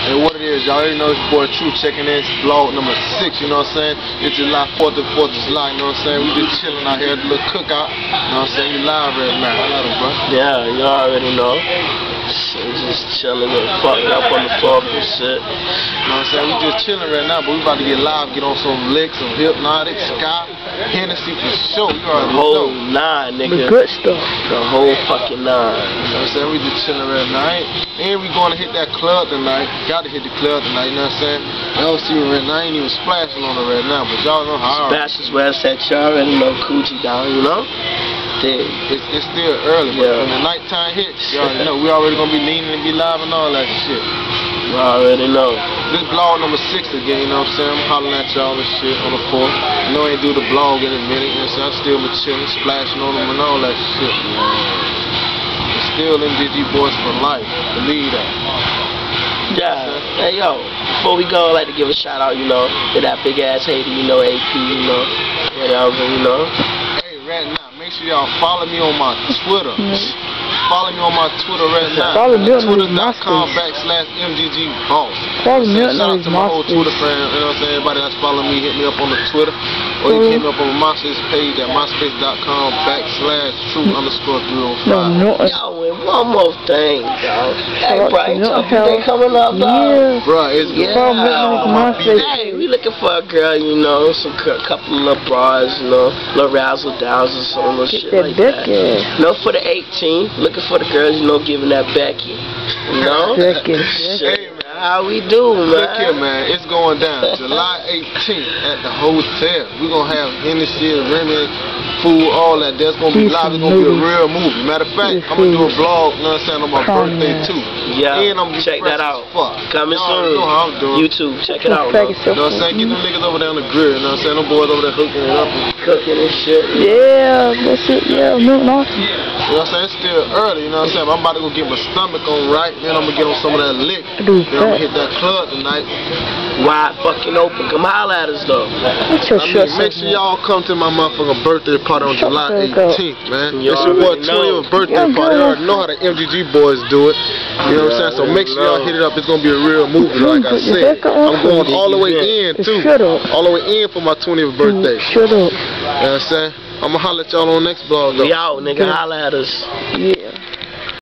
And what it is, y'all already know it's your boy True checking in. It's vlog number 6, you know what I'm saying? It's July 4th and 4th of July, you know what I'm saying? We just chilling out here at the little cookout, you know what I'm saying? You live right now. I love them, bro. Yeah, you already know. Shit, just chilling and fucked up on the floor and shit. You know what I'm saying? We just chilling right now, but we about to get live, get on some licks, some Hypnotic, Sky, Hennessy for sure. You already know. The whole know. 9, nigga. The good stuff. The whole fucking 9. You know what I'm saying? We just chilling right now. And we going to hit that club tonight. Got to hit the club tonight, you know what I'm saying? Y'all see me right now. I ain't even splashing on it right now, but y'all know how I Splash is where it's at. Y'all already know Coochie down, you know? It's still early, but when the nighttime hits, you already know. We already going to be leaning and be live and all that shit. You already know. This vlog number 6 again, you know what I'm saying? I'm hollering at y'all and shit on the 4th. You know I ain't do the vlog in a minute, you know what I'm saying? I'm still chilling, splashing on them and all that shit. It's still MGG boys for life. Believe that. Yeah. Hey, yo. Before we go, I'd like to give a shout out, you know, to that big ass hater, you know, AP, you know, whatever, you know. Hey, right now, make sure y'all follow me on my Twitter. Follow me on my Twitter right now. Follow me on Twitter.com/MGGboss. Follow me on Shout out to my whole Twitter friend, you know what I'm saying? Everybody that's following me, hit me up on the Twitter. Or you can hit me up on my MySpace page at myspace.com/true_305. Yo, and one more thing, dog. Hey, bro, ain't your birthday coming up, dog? Yeah. Bro, it's Hey, we looking for a girl, you know, some couple of little bras, you know, little razzle dazzle, some little shit like that. No, for the 18, looking for the girls, you know, giving that Becky, you know. Becky. Hey, man. How we do, man? Look here, man. It's going down July 18th at the hotel. We're going to have Hennessy, Remy, food, all that. That's going to be live. It's going to be a real movie. Matter of fact, I'm going to do a vlog, you know what I'm saying, on my birthday, too. Yeah, and I'm check that out. Coming soon. You know how I'm doing. YouTube, check it out, bro. You know what I'm saying? Get them niggas over there on the grill, you know what I'm saying? Them boys over there hooking it up and cooking and shit. Yeah, that's it. Yeah, no, nothing. You know what I'm saying? It's still early, you know what I'm saying? But I'm about to go get my stomach on right, then I'm going to get on some of that lick. Then I'm going to hit that club tonight. Wide fucking open. Come holler at us, though. Make sure y'all come to my motherfucking birthday party on July 18th, man. It's your boy 20th birthday party. You already know how the MGG boys do it. You know what I'm saying? So make sure y'all hit it up. It's going to be a real movie, like I said. I'm going all the way in, too. All the way in for my 20th birthday. Shut up. You know what I'm saying? I'm going to holler at y'all on the next vlog, though. We out, nigga. Holler at us. Yeah.